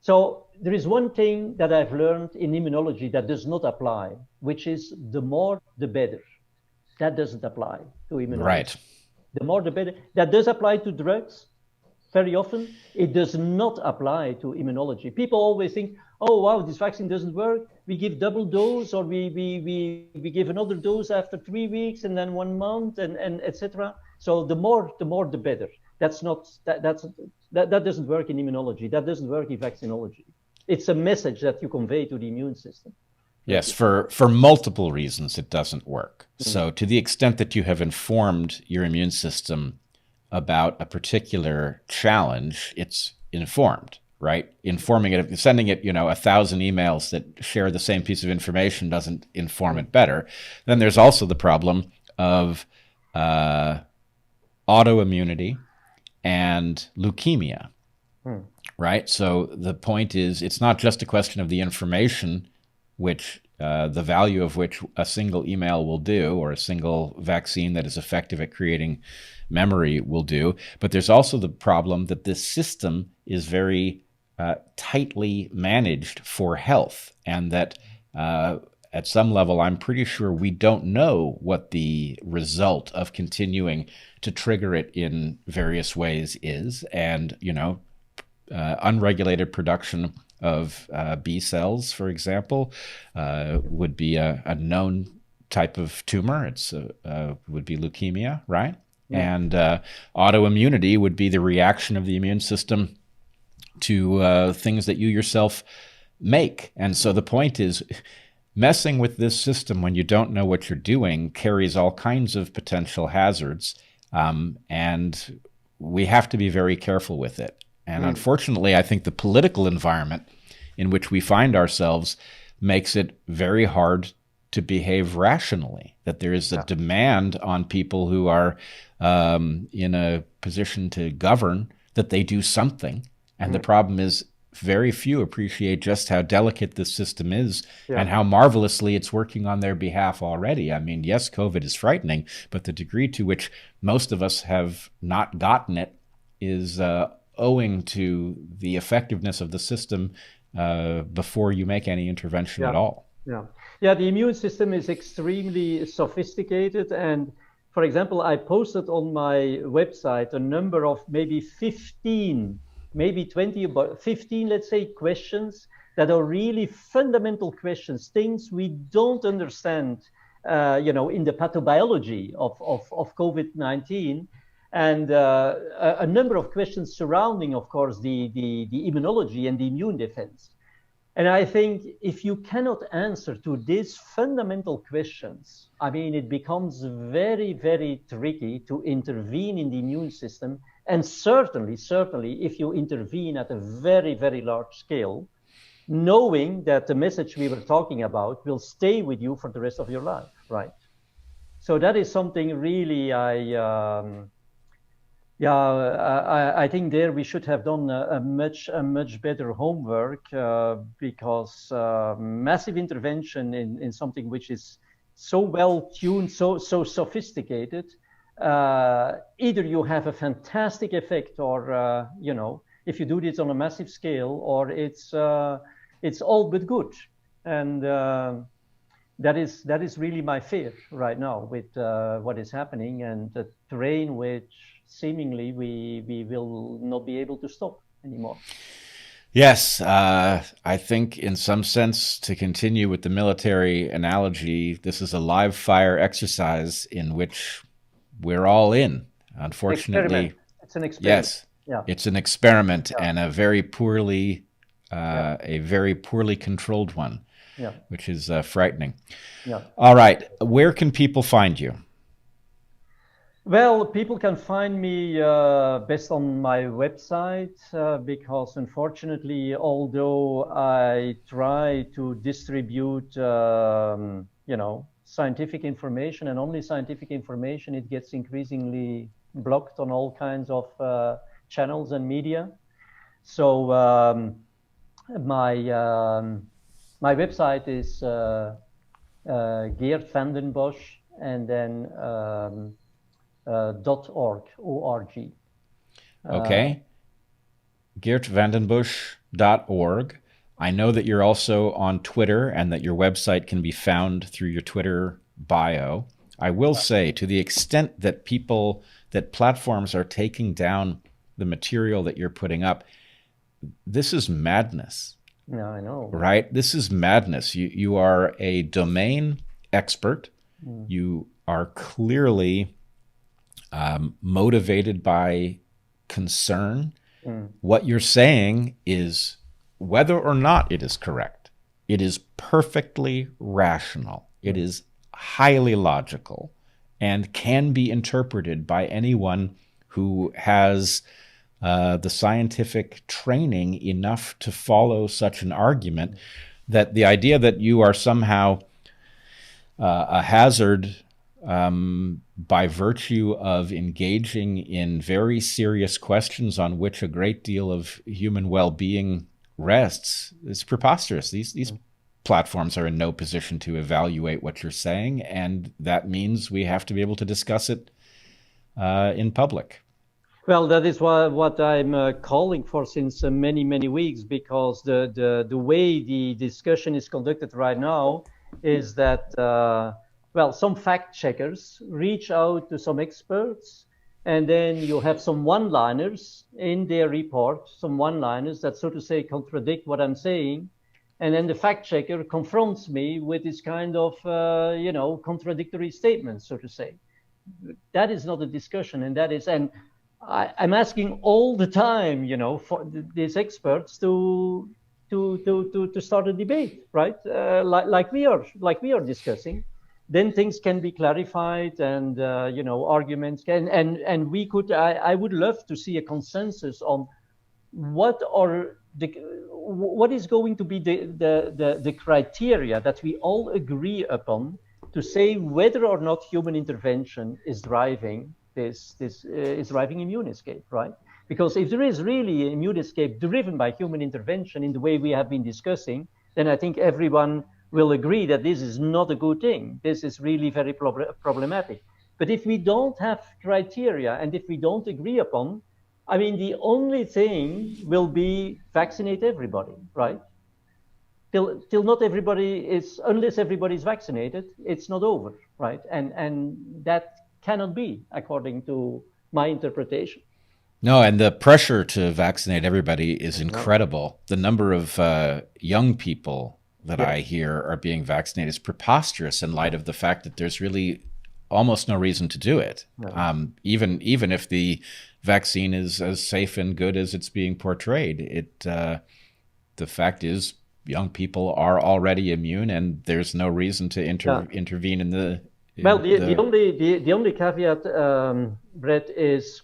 So there is one thing that I've learned in immunology that does not apply, which is the more the better. That doesn't apply to immunology. Right. The more the better. That does apply to drugs very often. It does not apply to immunology. People always think, oh, wow, this vaccine doesn't work. We give double dose, or we give another dose after 3 weeks and then 1 month, and etc. So the more the better. That's not that doesn't work in immunology. That doesn't work in vaccinology. It's a message that you convey to the immune system. That's Yes, it. for multiple reasons it doesn't work. Mm. So to the extent that you have informed your immune system about a particular challenge, it's informed, right? Informing it, sending it, 1,000 emails that share the same piece of information doesn't inform Mm. it better. Then there's also the problem of uh, autoimmunity and leukemia, Mm. right? So the point is, it's not just a question of the information, which the value of which a single email will do, or a single vaccine that is effective at creating memory will do, but there's also the problem that this system is very tightly managed for health, and that at some level, I'm pretty sure we don't know what the result of continuing to trigger it in various ways is. And, unregulated production of B cells, for example, would be a known type of tumor. It's would be leukemia, right? Yeah. And autoimmunity would be the reaction of the immune system to things that you yourself make. And so the point is, messing with this system when you don't know what you're doing carries all kinds of potential hazards, and we have to be very careful with it. And Mm. unfortunately, I think the political environment in which we find ourselves makes it very hard to behave rationally, that there is a Yeah. demand on people who are in a position to govern that they do something. And the Mm. problem is, very few appreciate just how delicate this system is Yeah. and how marvelously it's working on their behalf already. I mean, yes, COVID is frightening, but the degree to which most of us have not gotten it is owing to the effectiveness of the system before you make any intervention at Yeah. all. Yeah. Yeah. The immune system is extremely sophisticated. And for example, I posted on my website a number of maybe 15, maybe 20, about 15, let's say, questions that are really fundamental questions, things we don't understand, in the pathobiology of COVID-19. And a number of questions surrounding, of course, the immunology and the immune defense. And I think if you cannot answer to these fundamental questions, I mean, it becomes very, very tricky to intervene in the immune system. And certainly, if you intervene at a very, very large scale, knowing that the message we were talking about will stay with you for the rest of your life, right? So that is something really I think there we should have done a much better homework, because massive intervention in something which is so well tuned, so sophisticated, either you have a fantastic effect, or if you do this on a massive scale, or it's all but good. And that is really my fear right now with what is happening, and the terrain which seemingly we will not be able to stop anymore. Yes, I think in some sense, to continue with the military analogy, this is a live fire exercise in which we're all in. An experiment. Unfortunately, It's an experiment. yes, Yeah, it's an experiment, yeah, and yeah, a very poorly controlled one, yeah, which is frightening. yeah. All right, where can people find you? Well, people can find me best on my website, because unfortunately, although I try to distribute, scientific information and only scientific information, it gets increasingly blocked on all kinds of channels and media. So my my website is Geert Vanden Bossche, and then .org, O-R-G. Uh, Okay, geertvandenbossche.org. I know that you're also on Twitter and that your website can be found through your Twitter bio. I will say, to the extent that platforms are taking down the material that you're putting up, this is madness. Yeah, I know. Right? This is madness. You are a domain expert. You are clearly motivated by concern. What you're saying is, whether or not it is correct, it is perfectly rational. It is highly logical and can be interpreted by anyone who has the scientific training enough to follow such an argument. That the idea that you are somehow a hazard by virtue of engaging in very serious questions on which a great deal of human well-being rests is preposterous. These platforms are in no position to evaluate what you're saying, and that means we have to be able to discuss it in public. Well, that is what I'm calling for since many, many weeks, because the way the discussion is conducted right now is that, some fact checkers reach out to some experts, and then you have some one-liners in their report, some one-liners that, so to say, contradict what I'm saying. And then the fact checker confronts me with this kind of, contradictory statements, so to say. That is not a discussion, and I'm asking all the time, for these experts to start a debate, right? Like we are discussing. Then things can be clarified, and arguments can, and we could. I would love to see a consensus on what is going to be the criteria that we all agree upon to say whether or not human intervention is driving is driving immune escape, right? Because if there is really an immune escape driven by human intervention in the way we have been discussing, then I think everyone will agree that this is not a good thing. This is really very problematic. But if we don't have criteria and if we don't agree upon, I mean, the only thing will be vaccinate everybody, right? Till not everybody is, unless everybody is vaccinated, it's not over, right? And that cannot be, according to my interpretation. No, and the pressure to vaccinate everybody is incredible. The number of young people that I hear are being vaccinated is preposterous in light of the fact that there's really almost no reason to do it. No. Even if the vaccine is as safe and good as it's being portrayed, the fact is young people are already immune, and there's no reason to intervene in the. The only caveat, Brett, is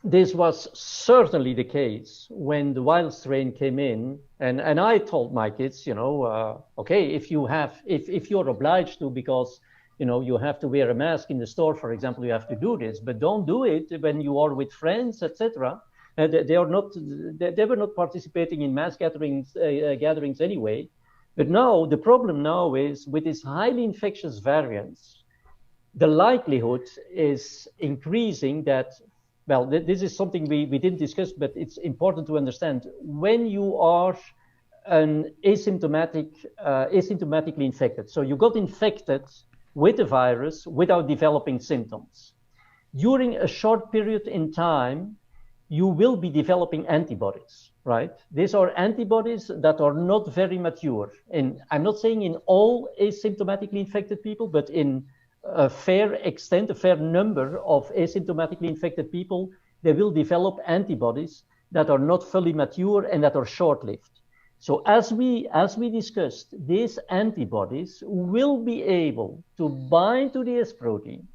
this was certainly the case when the wild strain came in, and I told my kids, okay, if you're obliged to, because you have to wear a mask in the store, for example, you have to do this, but don't do it when you are with friends, etc. They were not participating in mass gatherings anyway. But now the problem now is with these highly infectious variants, the likelihood is increasing that. Well, this is something we didn't discuss, but it's important to understand. When you are an asymptomatically infected, so you got infected with the virus without developing symptoms, during a short period in time, you will be developing antibodies, right? These are antibodies that are not very mature. And I'm not saying in all asymptomatically infected people, but in a fair extent, a fair number of asymptomatically infected people, they will develop antibodies that are not fully mature and that are short-lived. So as we discussed, these antibodies will be able to bind to the S protein,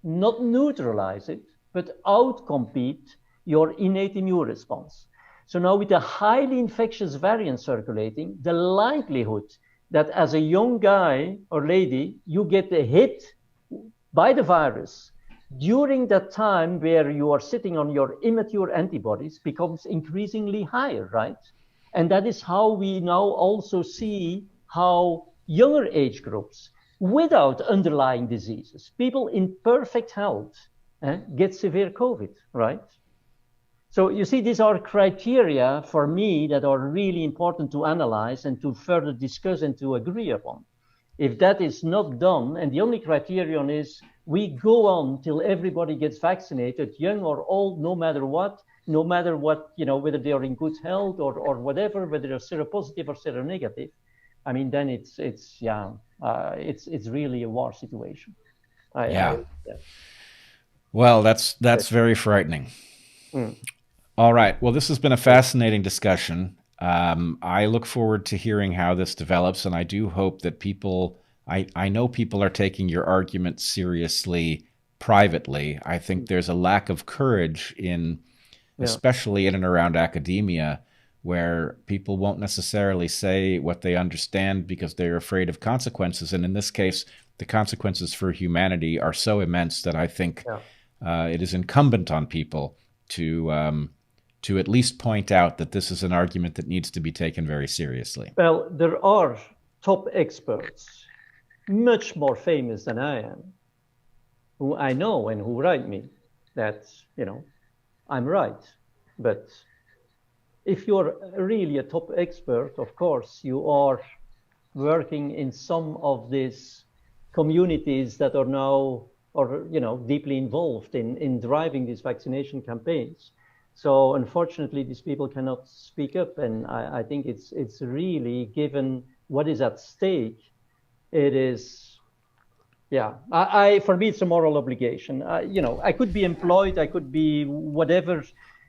not neutralize it, but outcompete your innate immune response. So now with a highly infectious variant circulating, the likelihood that as a young guy or lady, you get a hit by the virus during that time where you are sitting on your immature antibodies becomes increasingly higher, right? And that is how we now also see how younger age groups without underlying diseases, people in perfect health, get severe COVID, right? So you see, these are criteria for me that are really important to analyze and to further discuss and to agree upon. If that is not done, and the only criterion is we go on till everybody gets vaccinated, young or old, no matter what, whether they are in good health or whatever, whether they're seropositive or seronegative, I mean, then it's really a war situation. Yeah. Yeah. Well, that's very frightening. Mm. All right. Well, this has been a fascinating discussion. I look forward to hearing how this develops, and I do hope that I know people are taking your argument seriously privately. I think there's a lack of courage especially in and around academia, where people won't necessarily say what they understand because they're afraid of consequences. And in this case, the consequences for humanity are so immense that I think it is incumbent on people to at least point out that this is an argument that needs to be taken very seriously. Well, there are top experts, much more famous than I am, who I know and who write me that, I'm right. But if you're really a top expert, of course, you are working in some of these communities that are now, deeply involved in driving these vaccination campaigns. So unfortunately, these people cannot speak up, and I think it's really, given what is at stake, it is, for me, it's a moral obligation. I could be employed, I could be whatever,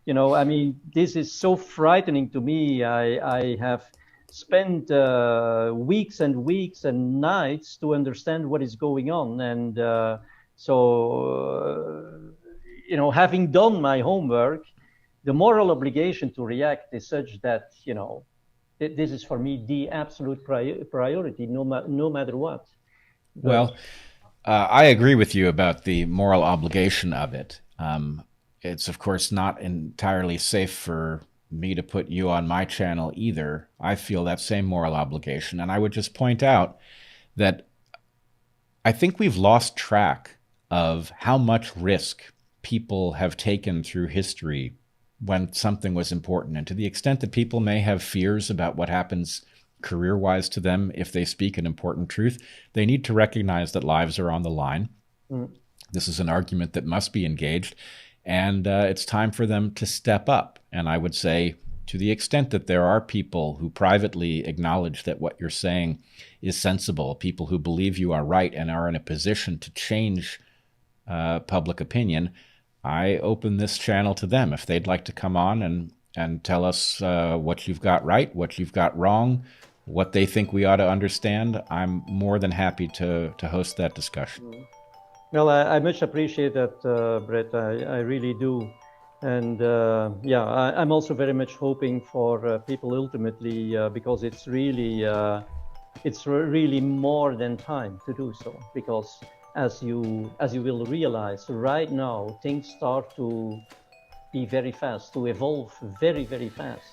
I mean, this is so frightening to me. I have spent weeks and weeks and nights to understand what is going on, and having done my homework, the moral obligation to react is such that, this is for me the absolute priority, no matter what. Well, I agree with you about the moral obligation of it. It's, of course, not entirely safe for me to put you on my channel either. I feel that same moral obligation. And I would just point out that I think we've lost track of how much risk people have taken through history when something was important. And to the extent that people may have fears about what happens career-wise to them if they speak an important truth, they need to recognize that lives are on the line. This is an argument that must be engaged, and it's time for them to step up. And I would say, to the extent that there are people who privately acknowledge that what you're saying is sensible, people who believe you are right and are in a position to change public opinion, I open this channel to them. If they'd like to come on and tell us what you've got right, what you've got wrong, what they think we ought to understand, I'm more than happy to host that discussion. Well, I much appreciate that, Brett. I really do. And I'm also very much hoping for people ultimately, because it's really more than time to do so. Because as you will realize, right now things start to be very fast, to evolve very, very fast.